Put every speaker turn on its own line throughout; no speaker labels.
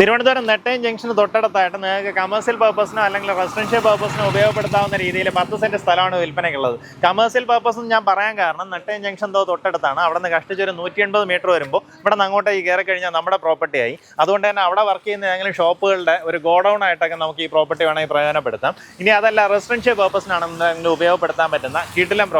Thiruvananthapuram Nettayam junction തൊട്ടടുത്തായിട്ട് നിങ്ങൾക്ക് commercial പർപ്പസിനോ അല്ലെങ്കിൽ റെസിഡൻഷ്യൽ പർപ്പസിനോ ഉപയോഗപ്പെടുത്താവുന്ന രീതിയിൽ 10 സെന്റ് സ്ഥലമാണ് വിൽപ്പനയ്ക്കുള്ളത്. കമേഴ്സ്യൽ പർപ്പസ് എന്ന് ഞാൻ പറയാൻ കാരണം നെട്ടയം ജംഗ്ഷൻ തൊട്ടടുത്താണ്. അവിടെ നിന്ന് കഷ്ടിച്ച് ഒരു 180 മീറ്റർ വരുമ്പോൾ ഇവിടെ നിന്ന് അങ്ങോട്ടേക്ക് കയറി കഴിഞ്ഞാൽ നമ്മുടെ പ്രോപ്പർട്ടിയായി. അതുകൊണ്ട് തന്നെ അവിടെ വർക്ക് ചെയ്യുന്ന ഏതെങ്കിലും ഷോപ്പുകളുടെ ഒരു ഗോഡൗൺ ആയിട്ടൊക്കെ നമുക്ക് ഈ പ്രോപ്പർട്ടി വേണമെങ്കിൽ പ്രയോജനപ്പെടുത്താം. ഇനി അതല്ല റെസിഡൻഷ്യൽ പർപ്പസിനാണെന്നുണ്ടെങ്കിൽ ഉപയോഗപ്പെടുത്താൻ പറ്റുന്ന കിടിലം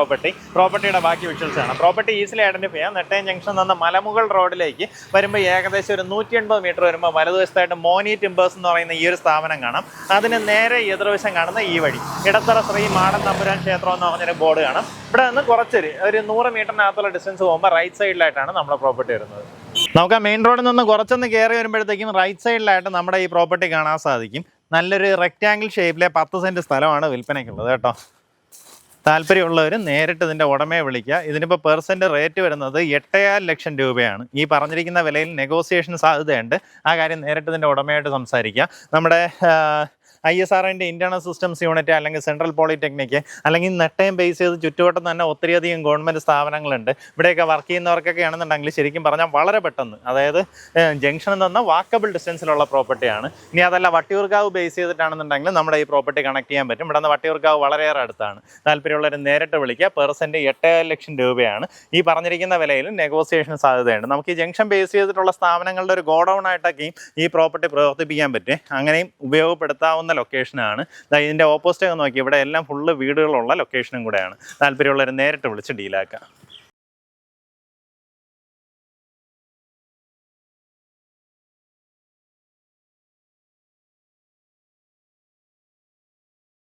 പ്രോപ്പർട്ടിയുടെ ബാക്കി വിഷ്വൽസ് ആണ്. പ്രോപ്പർട്ടി ഈസിലി ഐഡന്റിഫൈ ചെയ്യാം. നെട്ടയം ജംഗ്ഷൻ നിന്ന് മലമുകൾ റോഡിലേക്ക് വരുമ്പോൾ ഏകദേശം ഒരു 180 മീറ്റർ വരുമ്പോൾ വലതുവശത്തായിട്ട് മോനി ടിമ്പേഴ്സ് എന്ന് പറയുന്ന ഈ ഒരു സ്ഥാപനം കാണാം. അതിന് നേരെ എതിർവശം കാണുന്ന ഈ വഴി ഇടത്തറ ശ്രീ മാടൻ തമ്പുരാൻ ക്ഷേത്രം എന്ന് പറഞ്ഞൊരു ബോർഡ് കാണാം. ഇവിടെ നിന്ന് കുറച്ചൊരു 100 മീറ്ററിനകത്തുള്ള ഡിസ്റ്റൻസ് പോകുമ്പോൾ റൈറ്റ് സൈഡിലായിട്ടാണ് നമ്മുടെ പ്രോപ്പർട്ടി വരുന്നത്. നമുക്ക് ആ മെയിൻ റോഡിൽ നിന്ന് കുറച്ചൊന്ന് കയറി വരുമ്പോഴത്തേക്കും റൈറ്റ് സൈഡിലായിട്ട് നമ്മുടെ ഈ പ്രോപ്പർട്ടി കാണാൻ സാധിക്കും. നല്ലൊരു റെക്റ്റാങ്കിൾ ഷേപ്പിലെ 10 സെന്റ് സ്ഥലമാണ് വിൽപ്പനയ്ക്കുള്ളത് കേട്ടോ. താല്പര്യമുള്ളവർ നേരിട്ട് ഇതിൻ്റെ ഉടമയെ വിളിക്കുക. ഇതിനിപ്പോൾ പെർസെൻ്റ് റേറ്റ് വരുന്നത് 8,5 ലക്ഷം രൂപയാണ്. ഈ പറഞ്ഞിരിക്കുന്ന വിലയിൽ നെഗോസിയേഷൻ സാധ്യതയുണ്ട്. ആ കാര്യം നേരിട്ട് ഇതിൻ്റെ ഉടമയായിട്ട് സംസാരിക്കുക. നമ്മുടെ ISROൻ്റെ ഇൻറ്റേർണൽ സിസ്റ്റംസ് യൂണിറ്റ് അല്ലെങ്കിൽ സെൻട്രൽ പോളിടെക്നിക്ക് അല്ലെങ്കിൽ നെട്ടയം ബേസ് ചെയ്ത് ചുറ്റുവട്ടം തന്നെ ഒത്തിരിയധികം ഗവൺമെൻറ് സ്ഥാപനങ്ങളുണ്ട്. ഇവിടെയൊക്കെ വർക്ക് ചെയ്യുന്നവർക്കൊക്കെ ആണെന്നുണ്ടെങ്കിൽ ശരിക്കും പറഞ്ഞാൽ വളരെ പെട്ടെന്ന്, അതായത് ജംഗ്ഷനിൽ നിന്ന് വാക്കബിൾ ഡിസ്റ്റൻസിലുള്ള പ്രോപ്പർട്ടിയാണ്. ഇനി അതല്ല വട്ടിയൂർക്കാവ് ബേസ് ചെയ്തിട്ടാണെന്നുണ്ടെങ്കിൽ നമ്മുടെ ഈ പ്രോപ്പർട്ടി കണക്ട് ചെയ്യാൻ പറ്റും. ഇവിടെ നിന്ന് വട്ടിയൂർക്കാവ് വളരെയേറെ അടുത്താണ്. താല്പര്യമുള്ളവർ നേരിട്ട് വിളിക്കുക. പെർസെൻ്റ് 8,5 ലക്ഷം രൂപയാണ്. ഈ പറഞ്ഞിരിക്കുന്ന വിലയിൽ നെഗോസിയേഷൻ സാധ്യതയുണ്ട്. നമുക്ക് ഈ ജംഗ്ഷൻ ബേസ് ചെയ്തിട്ടുള്ള സ്ഥാപനങ്ങളുടെ ഒരു ഗോഡൗൺ ആയിട്ടൊക്കെയും ഈ പ്രോപ്പർട്ടി പ്രവർത്തിപ്പിക്കാൻ പറ്റും. അങ്ങനെയും ഉപയോഗപ്പെടുത്താവുന്ന ലൊക്കേഷനാണ്. ഇതിൻ്റെ ഓപ്പോസിറ്റ് നോക്കി ഇവിടെ എല്ലാം ഫുള്ള് വീടുകളുള്ള ലൊക്കേഷനും കൂടെയാണ്. താല്പര്യമുള്ളവർ നേരിട്ട് വിളിച്ച് ഡീലാക്കാം.